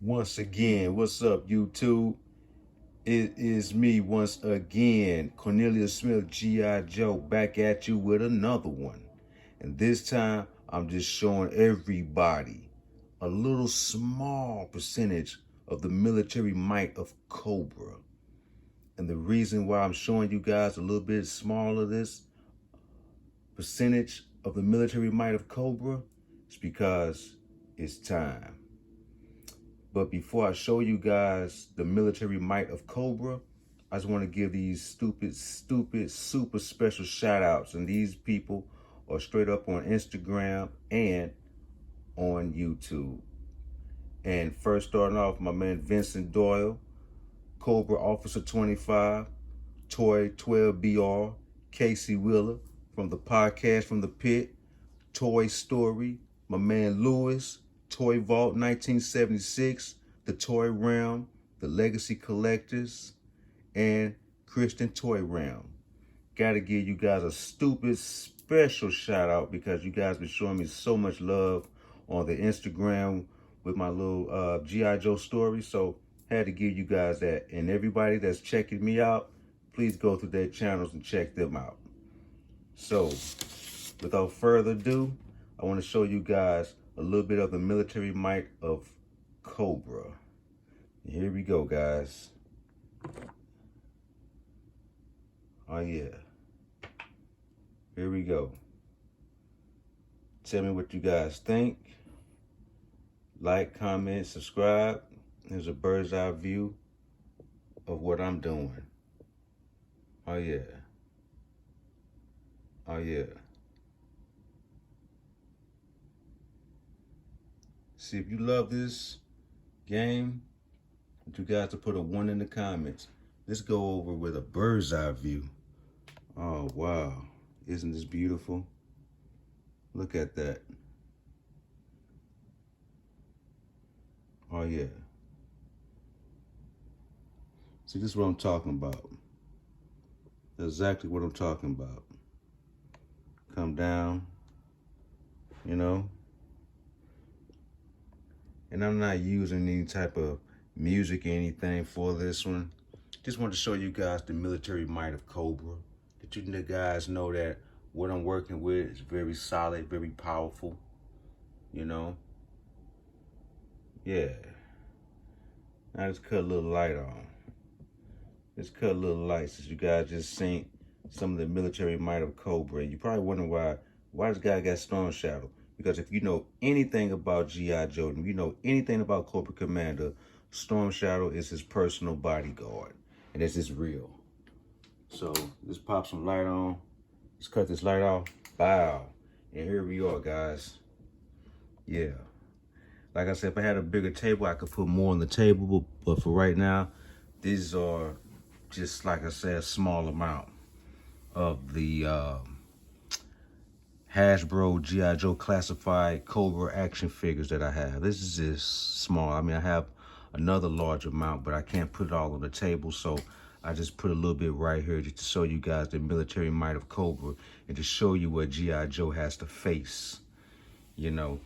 Once again, what's up, YouTube? It is me once again, Cornelius Smith, G.I. Joe, back at you with another one. And this time, I'm just showing everybody a little small percentage of the military might of Cobra. And the reason why I'm showing you guys a little bit smaller this percentage of the military might of Cobra is because it's time. But before I show you guys the military might of Cobra, I just want to give these stupid, super special shout outs. And these people are straight up on Instagram and on YouTube. And first starting off, my man Vincent Doyle, Cobra Officer 25, Toy 12BR, Casey Wheeler from the podcast From the Pit, Toy Story, my man Lewis, Toy Vault 1976, The Toy Realm, The Legacy Collectors, and Christian Toy Realm. Gotta give you guys a stupid special shout out because you guys been showing me so much love on the Instagram with my little G.I. Joe story. So had to give you guys that. And everybody that's checking me out, please go through their channels and check them out. So without further ado, I want to show you guys a little bit of the military might of Cobra. Here we go, guys. Oh yeah. Here we go. Tell me what you guys think. Like, comment, subscribe. Here's a bird's eye view of what I'm doing. Oh yeah. Oh yeah. See, if you love this game, I want you guys to put a 1 in the comments. Let's go over with a bird's eye view. Oh, wow. Isn't this beautiful? Look at that. Oh, yeah. See, this is what I'm talking about. That's exactly what I'm talking about. Come down, you know? And I'm not using any type of music or anything for this one. Just want to show you guys the military might of Cobra. That you guys know that what I'm working with is very solid, very powerful. You know? Yeah. Now just cut a little light on. Just cut a little light since you guys just seen some of the military might of Cobra. You probably wonder why this guy got Storm Shadow. Because if you know anything about G.I. Joe, if you know anything about Cobra Commander, Storm Shadow is his personal bodyguard. And this is real. So let's pop some light on. Let's cut this light off. Bow. And here we are, guys. Yeah. Like I said, if I had a bigger table, I could put more on the table. But for right now, these are just, like I said, a small amount of the Hasbro G.I. Joe classified Cobra action figures that I have. This is just small. I mean, I have another large amount, but I can't put it all on the table, so I just put a little bit right here just to show you guys the military might of Cobra and to show you what G.I. Joe has to face. You know,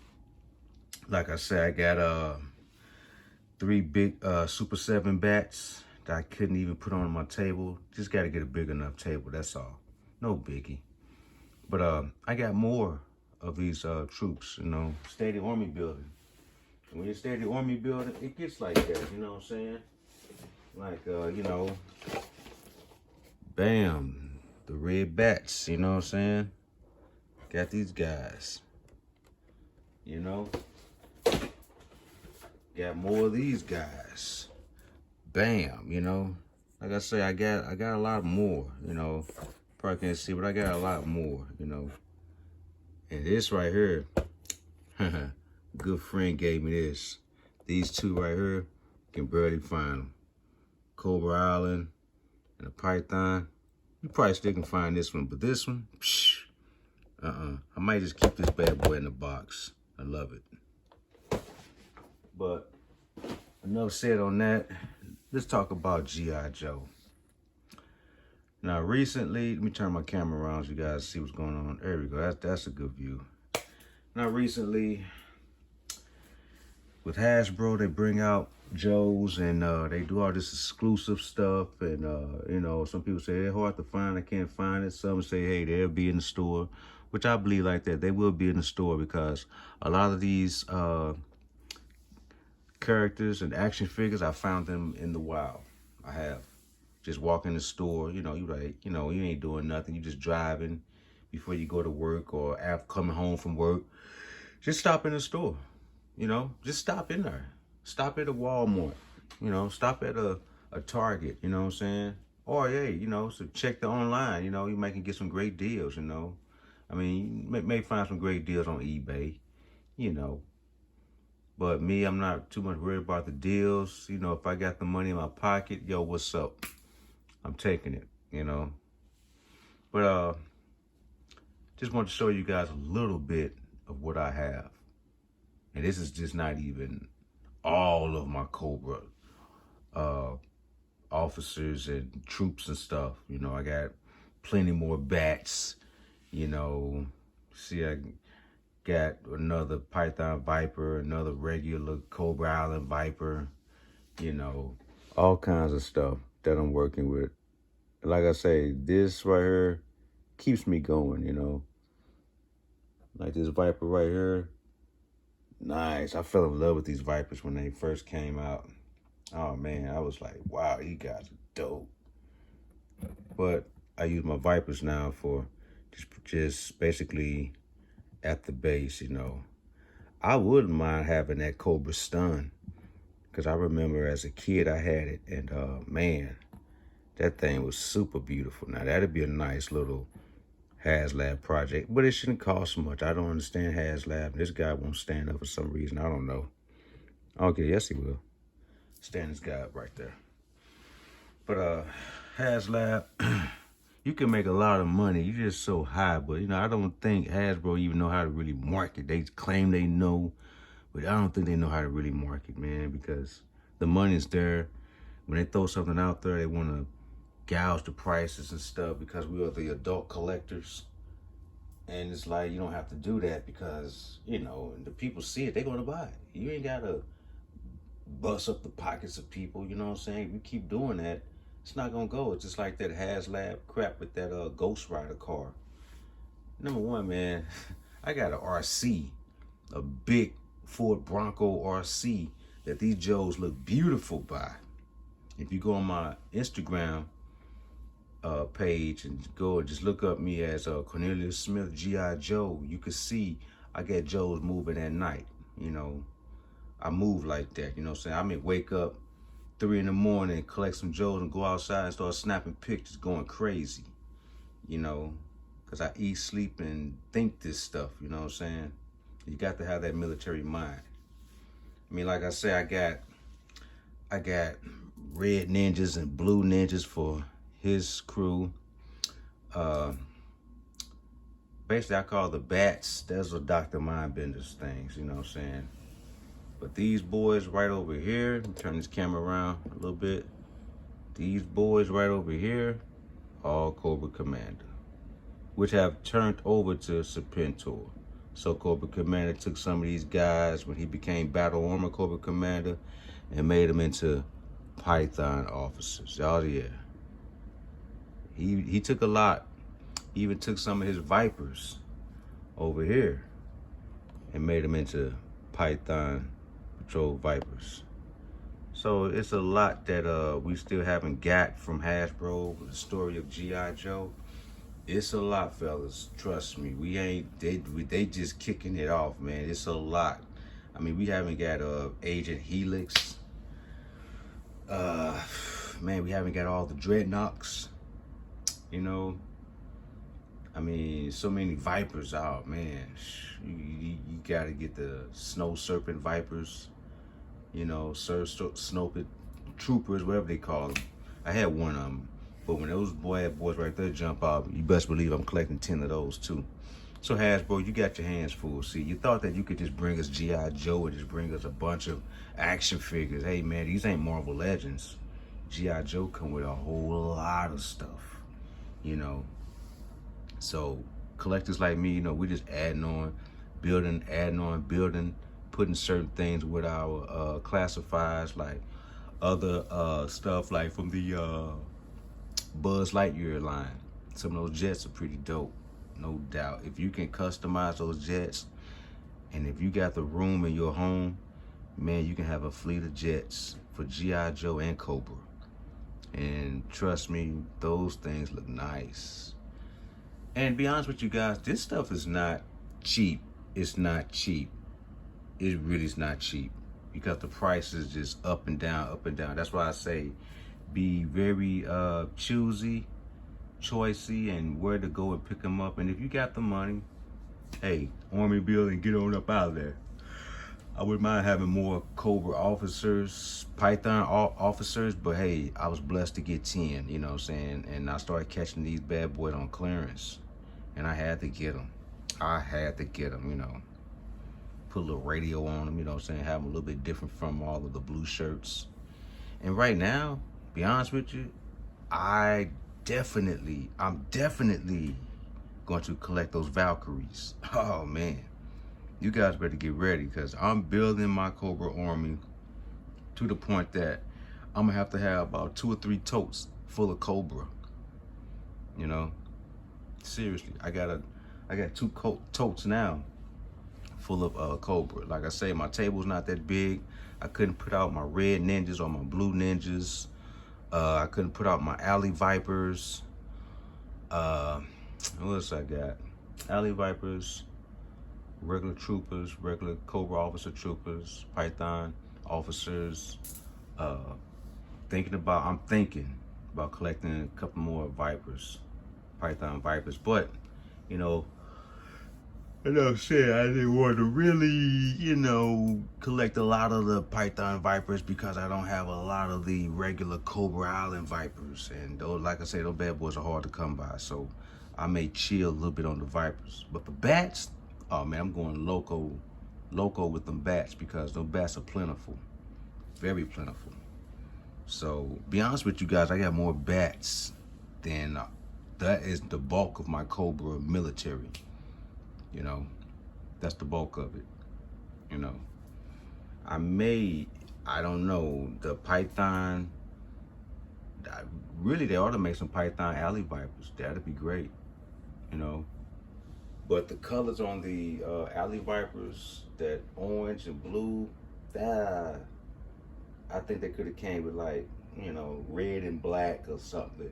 like I said, I got 3 big Super 7 bats that I couldn't even put on my table. Just got to get a big enough table, that's all. No biggie. But I got more of these troops, you know, stay the army building. And when you stay the army building, it gets like that, you know what I'm saying? Like, you know, bam, the red bats, you know what I'm saying? Got these guys, you know? Got more of these guys. Bam, you know? Like I say, I got a lot more, you know? Probably can't see, but I got a lot more, you know. And this right here, good friend gave me this. These two right here, can barely find them. Cobra Island and a Python. You probably still can find this one, but this one, psh, I might just keep this bad boy in the box. I love it. But enough said on that. Let's talk about G.I. Joe. Now, recently, let me turn my camera around so you guys see what's going on. There we go. That's a good view. Now, recently, with Hasbro, they bring out Joes and they do all this exclusive stuff. And, you know, some people say they're hard to find. I can't find it. Some say, hey, they'll be in the store, which I believe like that. They will be in the store because a lot of these characters and action figures, I found them in the wild. I have. Just walk in the store, you know, you like, you know, you ain't doing nothing. You just driving before you go to work or after coming home from work. Just stop in the store, you know, just stop in there. Stop at a Walmart, you know, stop at a Target, you know what I'm saying? Or, yeah, you know, so check the online, you know, you might can get some great deals, you know. I mean, you may find some great deals on eBay, you know. But me, I'm not too much worried about the deals. You know, if I got the money in my pocket, yo, what's up? I'm taking it, you know. But just want to show you guys a little bit of what I have. And this is just not even all of my Cobra officers and troops and stuff. You know, I got plenty more bats, you know. See, I got another Python Viper, another regular Cobra Island Viper, you know, all kinds of stuff that I'm working with. Like I say, this right here keeps me going, you know. Like this Viper right here. Nice. I fell in love with these Vipers when they first came out. Oh, man, I was like, wow, you guys are dope. But I use my Vipers now for just basically at the base, you know. I wouldn't mind having that Cobra stun because I remember as a kid I had it, and man, that thing was super beautiful. Now that'd be a nice little HasLab project, but it shouldn't cost much. I don't understand HasLab. This guy won't stand up for some reason. I don't know. Okay, yes he will. Stand this guy up right there. But HasLab, you can make a lot of money. You're just so high, but you know, I don't think Hasbro even know how to really market. They claim they know, but I don't think they know how to really market, man, because the money's there. When they throw something out there, they want to gouge the prices and stuff because we are the adult collectors. And it's like, you don't have to do that because, you know, the people see it, they're going to buy it. You ain't got to bust up the pockets of people, you know what I'm saying? If you keep doing that, it's not going to go. It's just like that HasLab crap with that Ghost Rider car. Number one, man, I got an RC, a big Ford Bronco RC that these Joes look beautiful by. If you go on my Instagram page and go and just look up me as Cornelius Smith G.I. Joe, you can see I get Joes moving at night. You know, I move like that. You know what I'm saying? I may wake up 3 in the morning and collect some Joes and go outside and start snapping pictures, going crazy. You know, because I eat, sleep, and think this stuff. You know what I'm saying? You got to have that military mind. I mean, like I say, I got red ninjas and blue ninjas for his crew. Basically, I call the bats. Those are Dr. Mindbender's things, you know what I'm saying? But these boys right over here, let me turn this camera around a little bit. These boys right over here, all Cobra Commander, which have turned over to Serpentor. So Cobra Commander took some of these guys when he became Battle Armor Cobra Commander and made them into Python officers. Oh yeah. He took a lot. He even took some of his Vipers over here and made them into Python Patrol Vipers. So it's a lot that we still haven't got from Hasbro with the story of G.I. Joe. It's a lot, fellas. Trust me. We ain't, they just kicking it off, man. It's a lot. I mean, we haven't got Agent Helix. Man, we haven't got all the Dreadnoks. You know, I mean, so many Vipers out, man. You gotta get the Snow Serpent Vipers, you know, Snow Troopers, whatever they call them. I had one of them, but when those boys right there jump out, you best believe I'm collecting 10 of those too. So Hasbro, you got your hands full. See, you thought that you could just bring us G.I. Joe and just bring us a bunch of action figures. Hey man, these ain't Marvel Legends. G.I. Joe come with a whole lot of stuff, you know. So collectors like me, you know, we just adding on, building, putting certain things with our classifieds, like other stuff like from the Buzz Lightyear line. Some of those jets are pretty dope, no doubt. If you can customize those jets, and if you got the room in your home, man, you can have a fleet of jets for G.I. Joe and Cobra. And trust me, those things look nice. And be honest with you guys, this stuff is not cheap. It's not cheap. It really is not cheap, because the price is just up and down, up and down. That's why I say be very choosy, choicey, and where to go and pick them up. And if you got the money, hey, Army Bill and get on up out of there. I wouldn't mind having more Cobra officers, Python officers, but hey, I was blessed to get 10, you know what I'm saying? And I started catching these bad boys on clearance, and I had to get them. I had to get them, you know. Put a little radio on them, you know what I'm saying? Have them a little bit different from all of the blue shirts. And right now, be honest with you, I'm definitely going to collect those Valkyries. Oh man, you guys better get ready, because I'm building my Cobra army to the point that I'm gonna have to have about 2 or 3 totes full of Cobra. You know, seriously, I got 2 totes now full of Cobra. Like I say, my table's not that big. I couldn't put out my red ninjas or my blue ninjas. I couldn't put out my alley vipers. What else I got? Alley vipers, regular troopers, regular Cobra officer troopers, Python officers. I'm thinking about collecting a couple more vipers, Python vipers. But you know, I didn't want to really, you know, collect a lot of the Python vipers, because I don't have a lot of the regular Cobra Island vipers. And those, like I say, those bad boys are hard to come by. So I may chill a little bit on the vipers. But the bats, oh man, I'm going loco with them bats, because those bats are plentiful, very plentiful. So be honest with you guys, I got more bats than that is the bulk of my Cobra military. You know, that's the bulk of it. You know, I don't know, the Python, really they ought to make some Python alley vipers. That'd be great, you know. But the colors on the alley vipers, that orange and blue, that I think they could have came with, like, you know, red and black or something.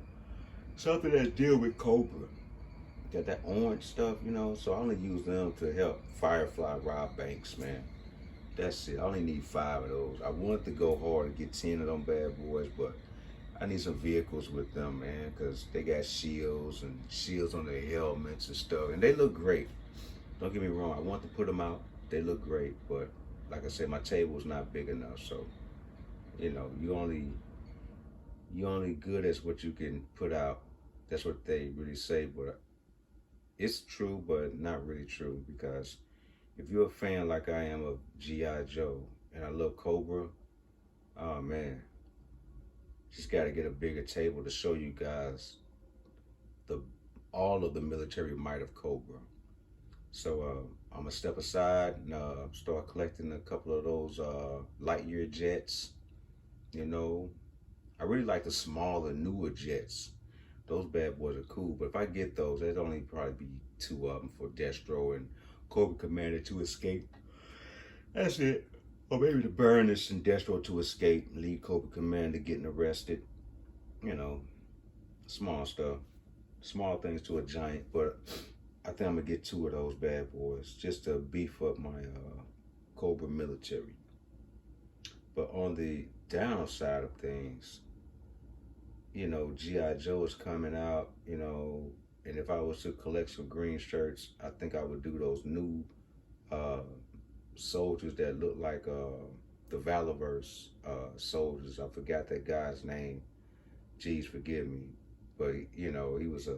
Something that deal with Cobra. Got that orange stuff, you know, so I only use them to help Firefly rob banks, man. That's it. I only need 5 of those. I wanted to go hard and get 10 of them bad boys, but I need some vehicles with them, man, because they got shields on their helmets and stuff, and they look great. Don't get me wrong. I want to put them out. They look great, but like I said, my table's not big enough, so you know, you only good as what you can put out. That's what they really say, but it's true, but not really true, because if you're a fan like I am of G.I. Joe and I love Cobra, oh man, just got to get a bigger table to show you guys all of the military might of Cobra. So I'm gonna step aside and start collecting a couple of those Lightyear jets. You know, I really like the smaller, newer jets. Those bad boys are cool, but if I get those, there'd only probably be 2 of them for Destro and Cobra Commander to escape. That's it. Or maybe the Burners and Destro to escape, leave Cobra Commander getting arrested. You know, small stuff. Small things to a giant, but I think I'm gonna get 2 of those bad boys just to beef up my Cobra military. But on the downside of things, you know, G.I. Joe is coming out, you know, and if I was to collect some green shirts, I think I would do those new soldiers that look like the Valorverse soldiers. I forgot that guy's name. Jeez, forgive me. But, you know, he was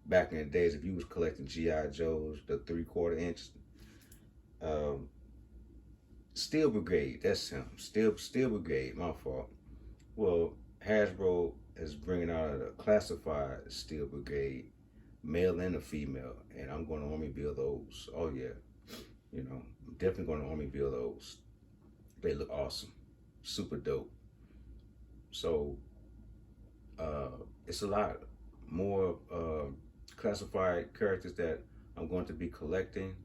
back in the days, if you was collecting G.I. Joes, the 3/4 inch, Steel Brigade, that's him. Steel Brigade, my fault. Well, Hasbro is bringing out a classified Steel Brigade, male and a female, and I'm going to want me build those. Oh yeah, You know, I'm definitely going to Armyville those. They look awesome, super dope. So it's a lot more classified characters that I'm going to be collecting,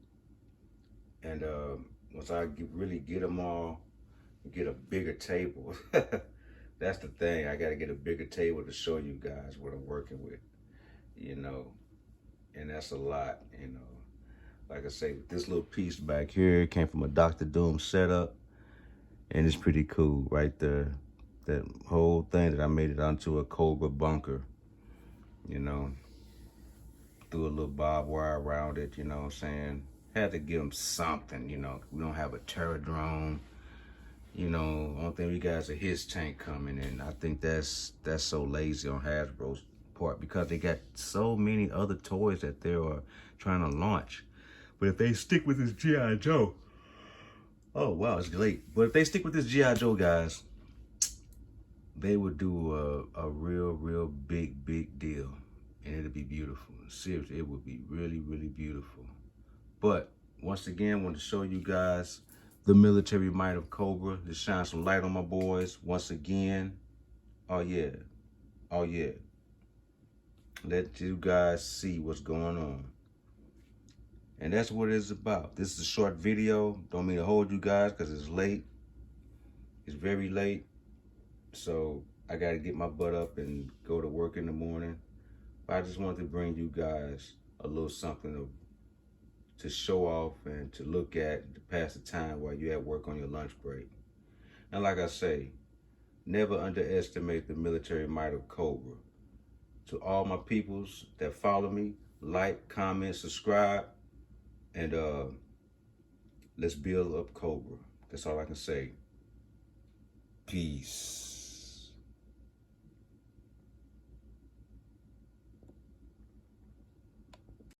and once I really get them all, get a bigger table. That's the thing. I got to get a bigger table to show you guys what I'm working with. You know, and that's a lot. You know, like I say, this little piece back here came from a Doctor Doom setup, and it's pretty cool right there. That whole thing that I made it onto a Cobra bunker. You know, threw a little barbed wire around it. You know what I'm saying? Had to give them something. You know, we don't have a terror drone. You know, only thing we got is a his tank coming in. I think that's so lazy on Hasbro's part because they got so many other toys that they are trying to launch. But if they stick with this G.I. Joe, oh wow, it's late. But if they stick with this G.I. Joe, guys, they would do a real big deal, and it'd be beautiful. Seriously, it would be really beautiful. But once again, I want to show you guys the military might of Cobra to shine some light on my boys once again. Oh yeah, oh yeah. Let you guys see what's going on. And that's what it's about. This is a short video. Don't mean to hold you guys because it's late. It's very late. So I got to get my butt up and go to work in the morning. But I just wanted to bring you guys a little something to show off and to look at, to pass the time while you're at work on your lunch break. And like I say, never underestimate the military might of Cobra. To all my peoples that follow me, like, comment, subscribe, and let's build up Cobra. That's all I can say. Peace.